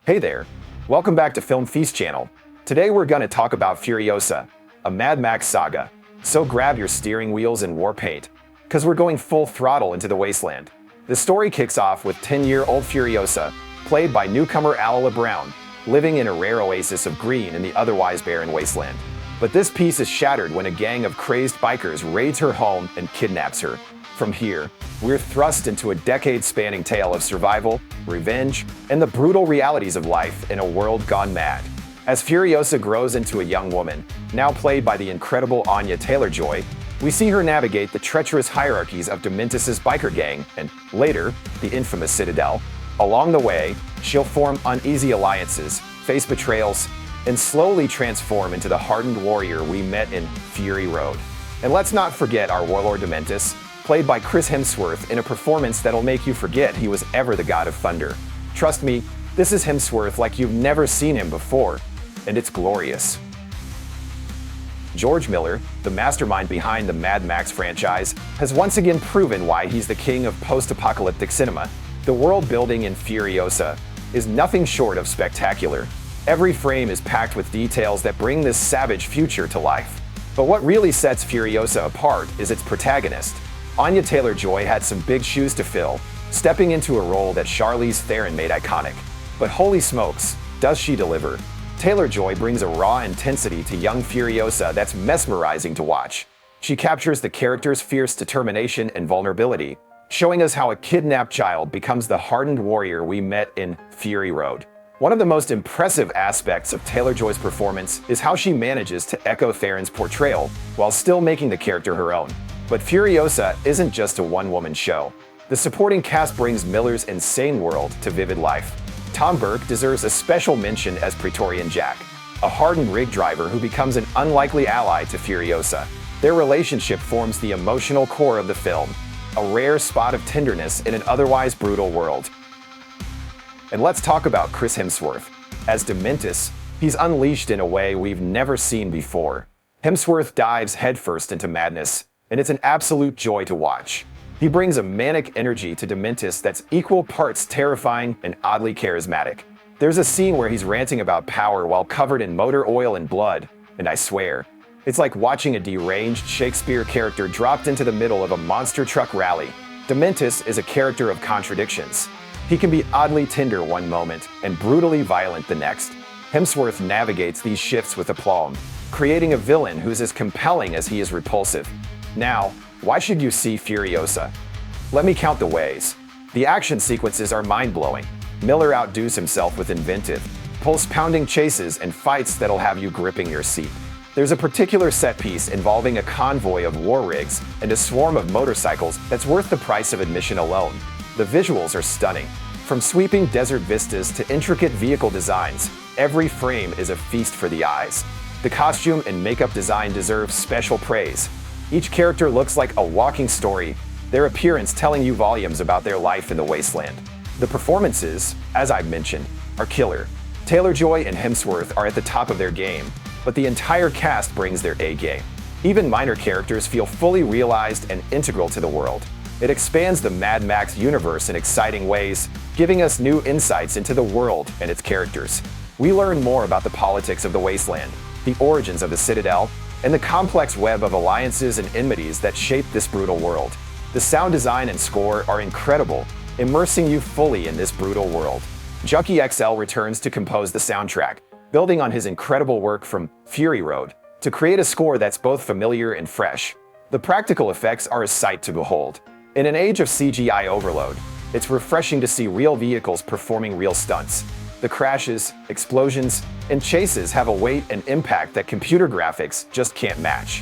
Hey there, welcome back to Film Feast channel. Today we're gonna talk about Furiosa, a Mad Max saga. So grab your steering wheels and war paint, cause we're going full throttle into the wasteland. The story kicks off with 10-year-old Furiosa, played by newcomer Anya Brown, living in a rare oasis of green in the otherwise barren wasteland. But this peace is shattered when a gang of crazed bikers raids her home and kidnaps her. From here, we're thrust into a decade-spanning tale of survival, revenge, and the brutal realities of life in a world gone mad. As Furiosa grows into a young woman, now played by the incredible Anya Taylor-Joy, we see her navigate the treacherous hierarchies of Dementis' biker gang and, later, the infamous Citadel. Along the way, she'll form uneasy alliances, face betrayals, and slowly transform into the hardened warrior we met in Fury Road. And let's not forget our warlord Dementis, played by Hemsworth in a performance that'll make you forget he was ever the god of thunder. Trust me, this is Hemsworth like you've never seen him before, and it's glorious. George Miller, the mastermind behind the Mad Max franchise, has once again proven why he's the king of post-apocalyptic cinema. The world building in Furiosa is nothing short of spectacular. Every frame is packed with details that bring this savage future to life. But what really sets Furiosa apart is its protagonist. Anya Taylor-Joy had some big shoes to fill, stepping into a role that Charlize Theron made iconic. But holy smokes, does she deliver? Taylor-Joy brings a raw intensity to young Furiosa that's mesmerizing to watch. She captures the character's fierce determination and vulnerability, showing us how a kidnapped child becomes the hardened warrior we met in Fury Road. One of the most impressive aspects of Taylor-Joy's performance is how she manages to echo Theron's portrayal while still making the character her own. But Furiosa isn't just a one-woman show. The supporting cast brings Miller's insane world to vivid life. Tom Burke deserves a special mention as Praetorian Jack, a hardened rig driver who becomes an unlikely ally to Furiosa. Their relationship forms the emotional core of the film, a rare spot of tenderness in an otherwise brutal world. And let's talk about Chris Hemsworth. As Dementis, he's unleashed in a way we've never seen before. Hemsworth dives headfirst into madness, and it's an absolute joy to watch. He brings a manic energy to Dementis that's equal parts terrifying and oddly charismatic. There's a scene where he's ranting about power while covered in motor oil and blood, and I swear, it's like watching a deranged Shakespeare character dropped into the middle of a monster truck rally. Dementis is a character of contradictions. He can be oddly tender one moment and brutally violent the next. Hemsworth navigates these shifts with aplomb, creating a villain who's as compelling as he is repulsive. Now, why should you see Furiosa? Let me count the ways. The action sequences are mind-blowing. Miller outdoes himself with inventive, pulse-pounding chases and fights that'll have you gripping your seat. There's a particular set piece involving a convoy of war rigs and a swarm of motorcycles that's worth the price of admission alone. The visuals are stunning. From sweeping desert vistas to intricate vehicle designs, every frame is a feast for the eyes. The costume and makeup design deserve special praise. Each character looks like a walking story, their appearance telling you volumes about their life in the wasteland. The performances, as I've mentioned, are killer. Taylor-Joy and Hemsworth are at the top of their game, but the entire cast brings their A game. Even minor characters feel fully realized and integral to the world. It expands the Mad Max universe in exciting ways, giving us new insights into the world and its characters. We learn more about the politics of the wasteland, the origins of the Citadel, and the complex web of alliances and enmities that shape this brutal world. The sound design and score are incredible, immersing you fully in this brutal world. Junkie XL returns to compose the soundtrack, building on his incredible work from Fury Road to create a score that's both familiar and fresh. The practical effects are a sight to behold. In an age of CGI overload, it's refreshing to see real vehicles performing real stunts. The crashes, explosions, and chases have a weight and impact that computer graphics just can't match.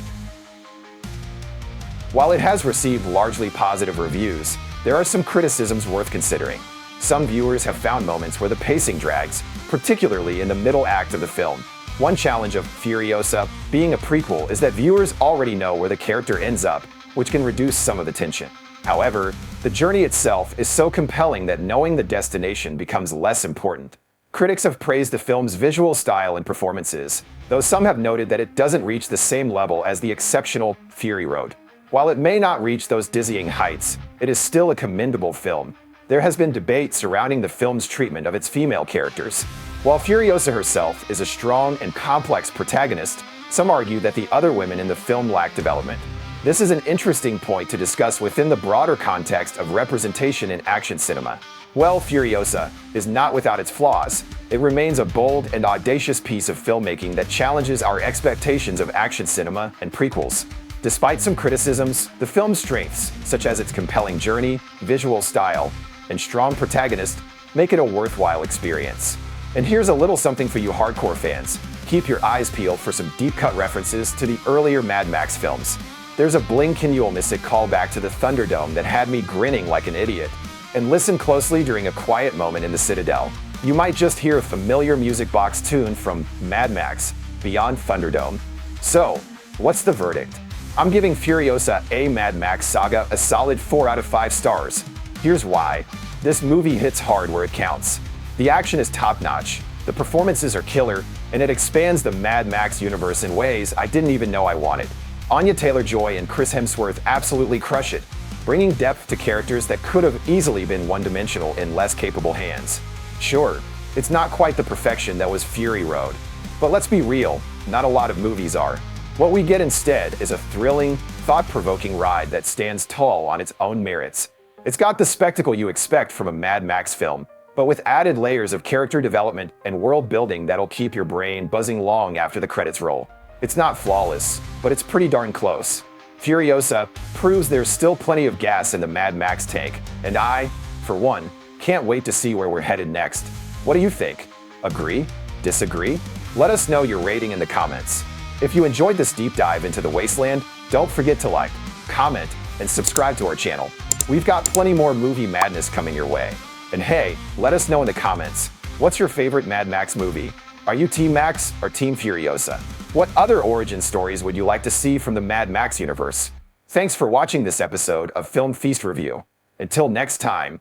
While it has received largely positive reviews, there are some criticisms worth considering. Some viewers have found moments where the pacing drags, particularly in the middle act of the film. One challenge of Furiosa being a prequel is that viewers already know where the character ends up, which can reduce some of the tension. However, the journey itself is so compelling that knowing the destination becomes less important. Critics have praised the film's visual style and performances, though some have noted that it doesn't reach the same level as the exceptional Fury Road. While it may not reach those dizzying heights, it is still a commendable film. there has been debate surrounding the film's treatment of its female characters. While Furiosa herself is a strong and complex protagonist, some argue that the other women in the film lack development. This is an interesting point to discuss within the broader context of representation in action cinema. Well, Furiosa is not without its flaws. It remains a bold and audacious piece of filmmaking that challenges our expectations of action cinema and prequels. Despite some criticisms, the film's strengths, such as its compelling journey, visual style, and strong protagonist, make it a worthwhile experience. And here's a little something for you hardcore fans. Keep your eyes peeled for some deep-cut references to the earlier Mad Max films. There's a blink-and-you'll-miss-it callback to the Thunderdome that had me grinning like an idiot. And listen closely during a quiet moment in the Citadel. You might just hear a familiar music box tune from Mad Max Beyond Thunderdome. So, what's the verdict? I'm giving Furiosa A Mad Max Saga a solid 4 out of 5 stars. Here's why. This movie hits hard where it counts. The action is top-notch, the performances are killer, and it expands the Mad Max universe in ways I didn't even know I wanted. Anya Taylor-Joy and Chris Hemsworth absolutely crush it, bringing depth to characters that could have easily been one-dimensional in less capable hands. Sure, it's not quite the perfection that was Fury Road, but let's be real, not a lot of movies are. What we get instead is a thrilling, thought-provoking ride that stands tall on its own merits. It's got the spectacle you expect from a Mad Max film, but with added layers of character development and world building that'll keep your brain buzzing long after the credits roll. It's not flawless, but it's pretty darn close. Furiosa proves there's still plenty of gas in the Mad Max tank, and I, for one, can't wait to see where we're headed next. What do you think? Agree? Disagree? Let us know your rating in the comments. If you enjoyed this deep dive into the wasteland, don't forget to like, comment, and subscribe to our channel. We've got plenty more movie madness coming your way. And hey, let us know in the comments, what's your favorite Mad Max movie? Are you Team Max or Team Furiosa? What other origin stories would you like to see from the Mad Max universe? Thanks for watching this episode of Film Feast Review. Until next time,